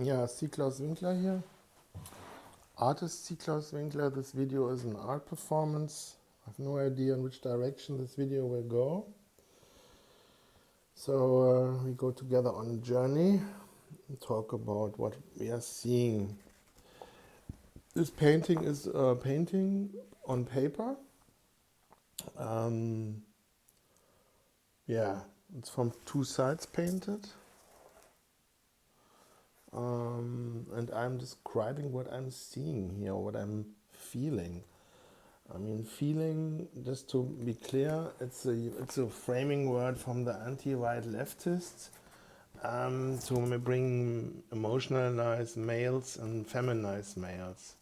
Yeah, Seak Winkler here. Artist Seak Winkler. This video is an art performance. I have no idea in which direction this video will go. So we go together on a journey and talk about what we are seeing. This painting is a painting on paper. Yeah, it's from two sides painted. And I'm describing what I'm seeing here, what I'm feeling. I mean, feeling, just to be clear, it's a framing word from the anti-white leftists to bring emotionalized males and feminized males.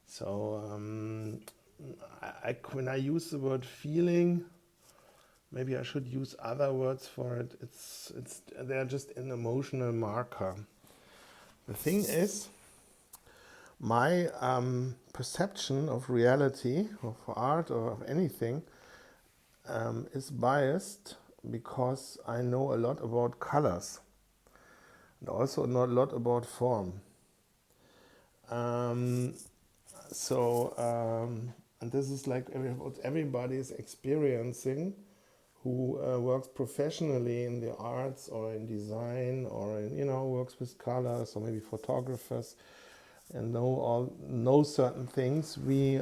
So when I use the word feeling, maybe I should use other words for it. They're just an emotional marker. The thing is, my perception of reality, of art or of anything, is biased because I know a lot about colors and also know a lot about form. And this is like what everybody is experiencing who works professionally in the arts or in design or works with colors or maybe photographers and know certain things. We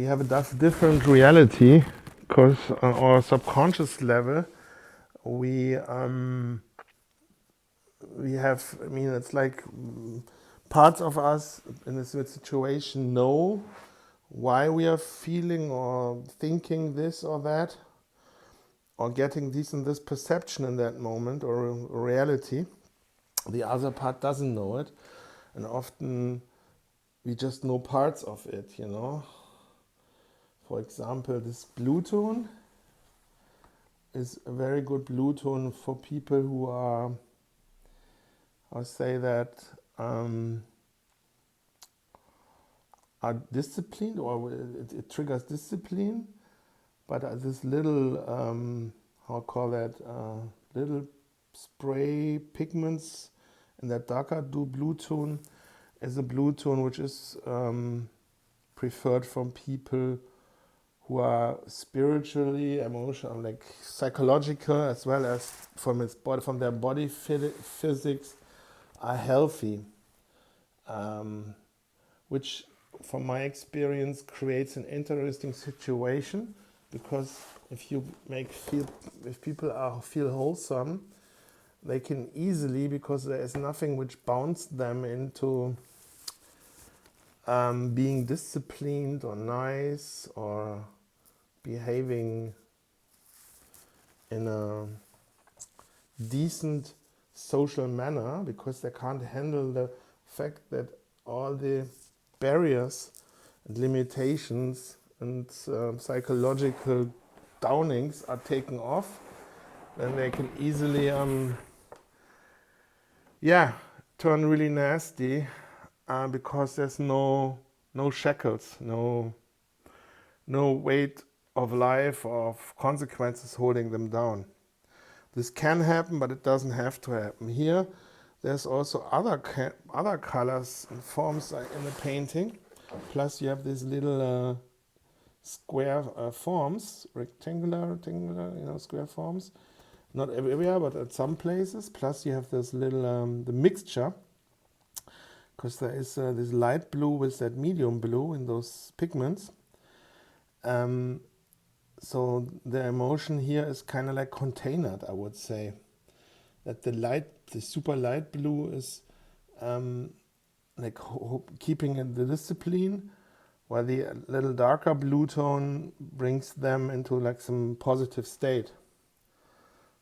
have a different reality because on our subconscious level we have, I mean, it's like parts of us in this situation know why we are feeling or thinking this or that, or getting this and this perception in that moment or reality. The other part doesn't know it, and often we just know parts of it, For example, this blue tone is a very good blue tone for people who are, I'll say that, are disciplined, or it triggers discipline, but this little, how call that, little spray pigments in that darker blue tone is a blue tone which is preferred from people who are spiritually, emotional, like psychological, as well as from their body physics, are healthy, which, from my experience, creates an interesting situation, because if people feel wholesome, they can easily, because there is nothing which bounds them into being disciplined or nice or behaving in a decent social manner, because they can't handle the fact that all the barriers and limitations and psychological downings are taken off, then they can easily turn really nasty, because there's no shackles, no weight of life or of consequences holding them down. This can happen, but it doesn't have to happen. Here, there's also other colors and forms in the painting. Plus, you have these little square forms, rectangular, square forms. Not everywhere, but at some places. Plus, you have this little the mixture, because there is this light blue with that medium blue in those pigments. So the emotion here is kind of like contained, I would say. That the super light blue is like keeping the discipline, while the little darker blue tone brings them into like some positive state.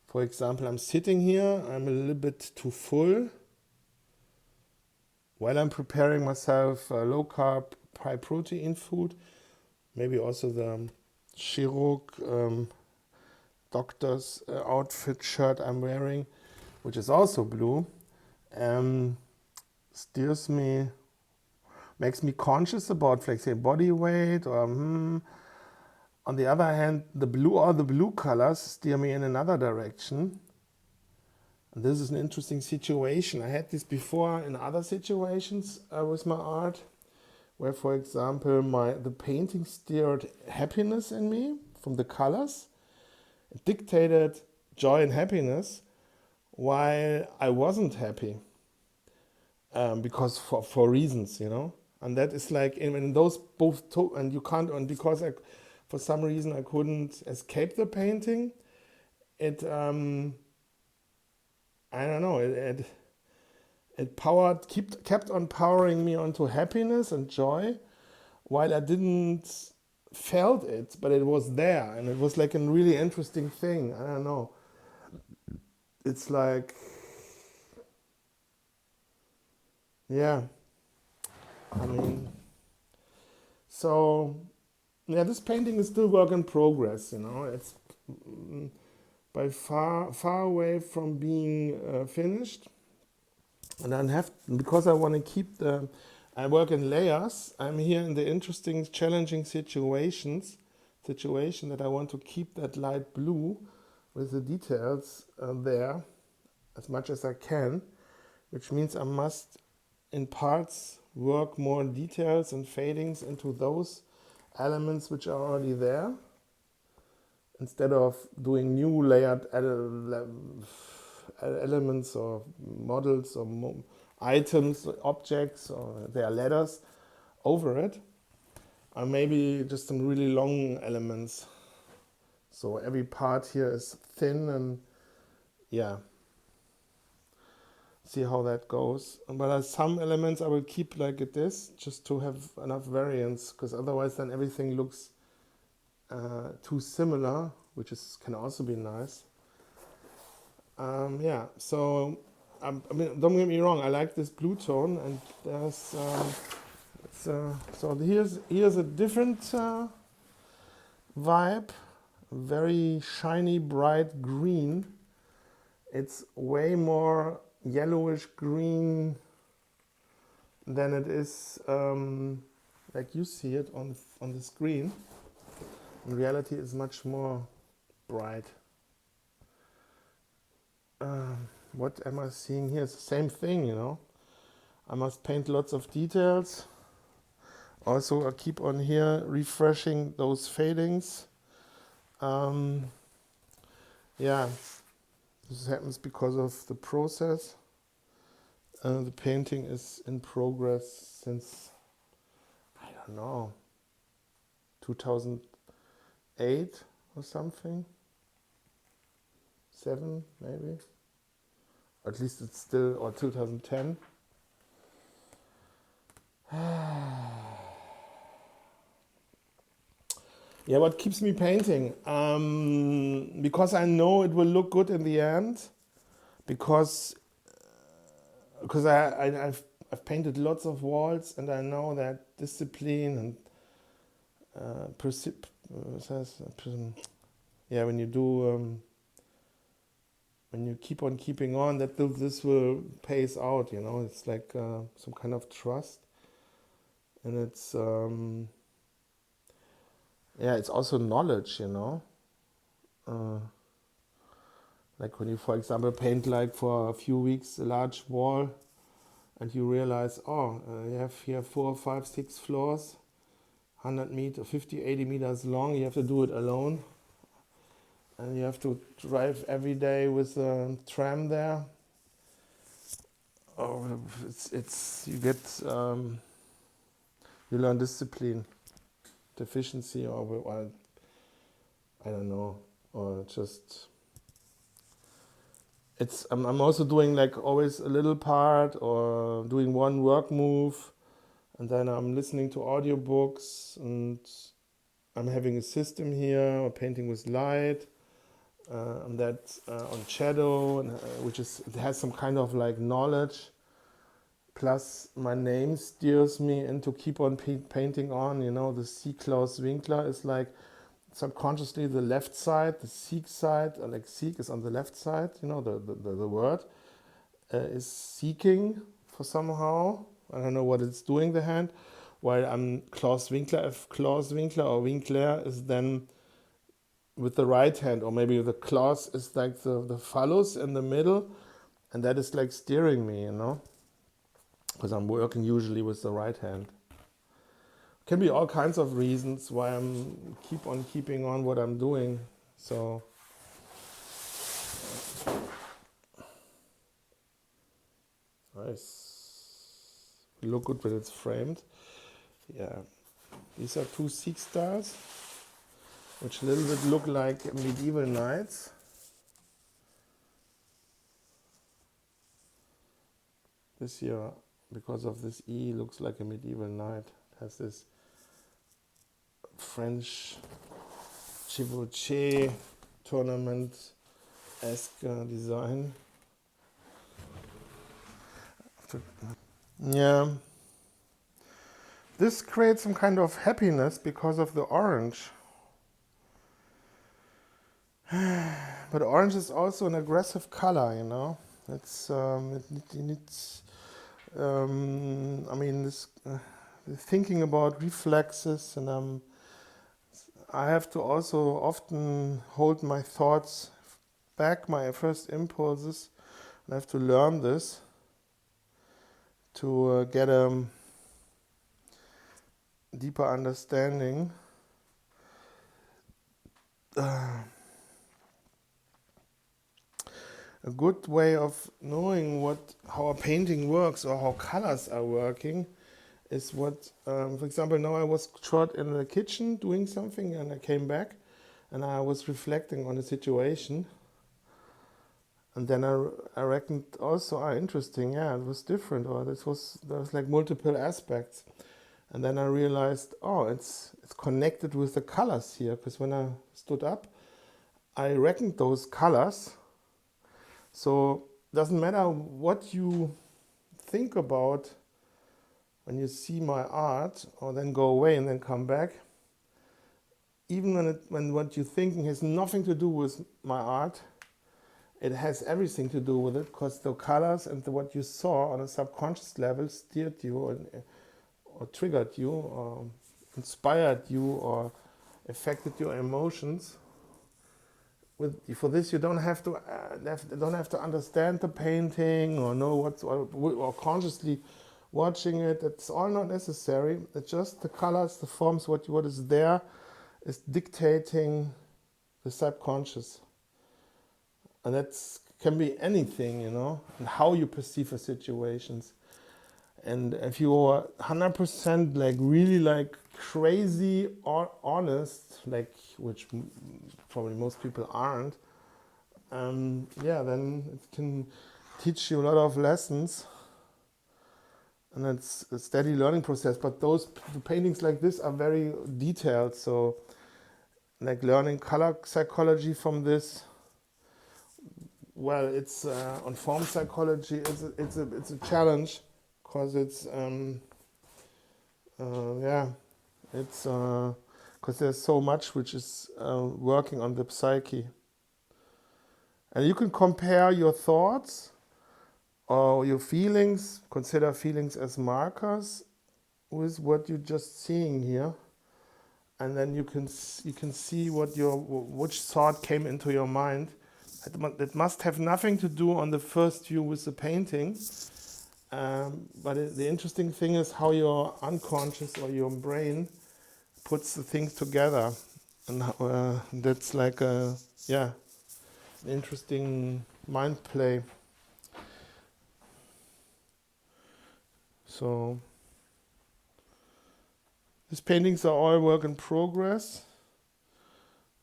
For example, I'm sitting here, I'm a little bit too full. While I'm preparing myself a low carb, high protein food, maybe also the chirurg doctor's outfit shirt I'm wearing, which is also blue, steers me, makes me conscious about, like, say, body weight, or on the other hand, the blue colors steer me in another direction, And this is an interesting situation. I had this before in other situations with my art, where, for example, the painting stirred happiness in me from the colors. It dictated joy and happiness, while I wasn't happy because for reasons, And that is like in those both, and you can't, and because for some reason I couldn't escape the painting, it, I don't know, it kept on powering me onto happiness and joy, while I didn't felt it, but it was there, and it was like a really interesting thing. I don't know. It's like, yeah, I mean, so yeah, this painting is still work in progress. It's by far away from being finished, and because I want to keep I work in layers. I'm here in the interesting, challenging situation that I want to keep that light blue with the details there as much as I can, which means I must, in parts, work more details and fadings into those elements which are already there, instead of doing new layered elements or models or items, objects, or their letters over it, or maybe just some really long elements. So every part here is thin, and yeah, see how that goes. But some elements I will keep like this, just to have enough variance, because otherwise then everything looks too similar, which can also be nice. Yeah, so I mean, don't get me wrong, I like this blue tone, and there's so here's a different vibe, very shiny, bright green. It's way more yellowish green than it is like you see it on the screen. In reality, it's much more bright. What am I seeing here? It's the same thing, I must paint lots of details. Also, I keep on here refreshing those fadings. Yeah, this happens because of the process. The painting is in progress since, I don't know, 2008 or something. 7 maybe. At least it's still, or 2010. Yeah, what keeps me painting? Because I know it will look good in the end. Because I've painted lots of walls, and I know that discipline and when you do when you keep on keeping on, that this will pays out. It's like some kind of trust, and it's it's also knowledge. Like when you, for example, paint like for a few weeks a large wall, and you realize, you have here 4, 5, 6 floors, 100 meters, 50, 80 meters long. You have to do it alone, and you have to drive every day with a tram there. It's you get you learn discipline, efficiency, or I don't know, or just. I'm also doing like always a little part, or doing one work move, and then I'm listening to audiobooks, and I'm having a system here, or painting with light, and that on shadow, and, it has some kind of like knowledge. Plus my name steers me into keep on painting on. The Seak, Claus, Winkler is like subconsciously the left side, the Seak side, like Seak is on the left side, the word is seeking for somehow. I don't know what it's doing, the hand. While I'm Claus Winkler, if Claus Winkler or Winkler is then with the right hand, or maybe the Claus is like the phallus in the middle, And that is like steering me, because I'm working usually with the right hand. Can be all kinds of reasons why I'm keep on keeping on what I'm doing. So nice. Look good when it's framed. Yeah. These are two Seak stars, which a little bit look like medieval knights. This here, because of this E, looks like a medieval knight. It has this French chevauché tournament-esque design. Yeah. This creates some kind of happiness because of the orange. But orange is also an aggressive color, It's it needs. I mean, this thinking about reflexes, and I have to also often hold my thoughts back, my first impulses. I have to learn this to get a deeper understanding. A good way of knowing how a painting works or how colors are working is for example, now I was short in the kitchen doing something and I came back and I was reflecting on the situation. And then I reckoned also, interesting, it was different, or there was like multiple aspects. And then I realized, it's connected with the colors here, because when I stood up, I reckoned those colors. So it doesn't matter what you think about when you see my art, or then go away and then come back. Even when what you're thinking has nothing to do with my art, it has everything to do with it, because the colors and what you saw on a subconscious level steered you or triggered you or inspired you or affected your emotions. For this, you don't have to understand the painting or know or consciously watching it. It's all not necessary. It's just the colors, the forms, what is there is dictating the subconscious. And that can be anything, and how you perceive the situations. And if you are 100% like really like crazy or honest, like which probably most people aren't, then it can teach you a lot of lessons. And it's a steady learning process. But those paintings like this are very detailed. So like learning color psychology from this, well, it's on form psychology. It's a challenge, because it's because there's so much which is working on the psyche, and you can compare your thoughts or your feelings. Consider feelings as markers with what you're just seeing here, and then you can see which thought came into your mind. It must have nothing to do on the first view with the painting, but the interesting thing is how your unconscious or your brain puts the things together, and that's like an interesting mind play. So these paintings are all work in progress,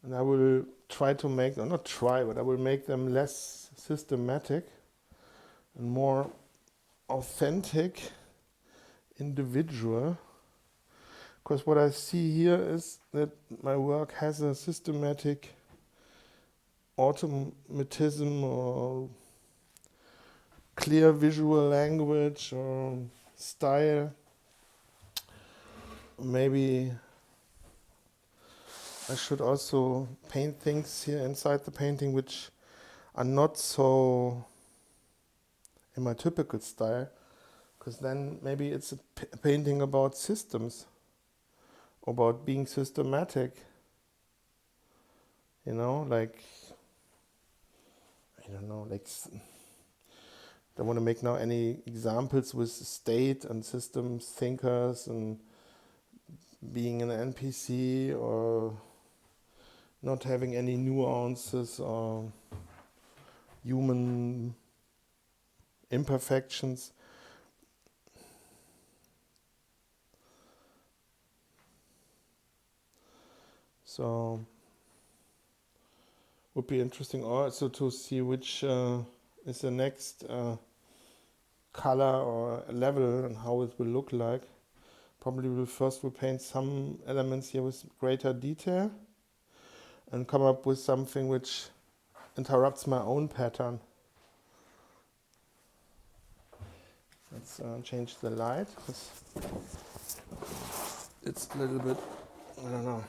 and I will try to make, or not try, but I will make them less systematic and more authentic, individual. Because what I see here is that my work has a systematic automatism or clear visual language or style. Maybe I should also paint things here inside the painting which are not so in my typical style, because then maybe it's a painting about systems, about being systematic, like, I don't know, like don't want to make now any examples with state and systems thinkers and being an NPC or not having any nuances or human imperfections. So would be interesting also to see which is the next color or level and how it will look like. Probably we'll paint some elements here with greater detail and come up with something which interrupts my own pattern. Let's change the light, because it's a little bit, I don't know.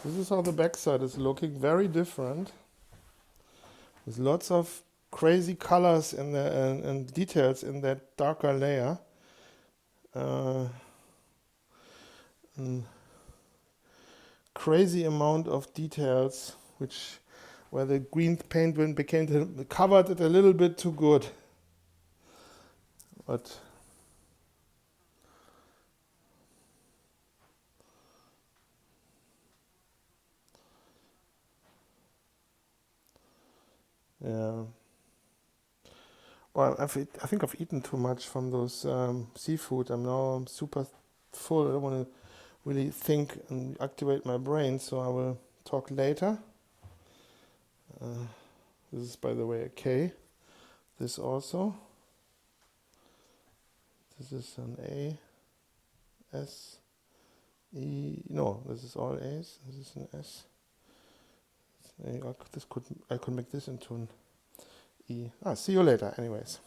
This is how the backside is looking, very different. There's lots of crazy colors in the, and details in that darker layer. And crazy amount of details, where the green paint covered it a little bit too good. But yeah. Well, I think I've eaten too much from those seafood. I'm super full. I don't want to really think and activate my brain, so I will talk later. This is, by the way, a K. This also. This is an A, S, E. No, this is all A's. This is an S. I could make this into an E. See you later, anyways.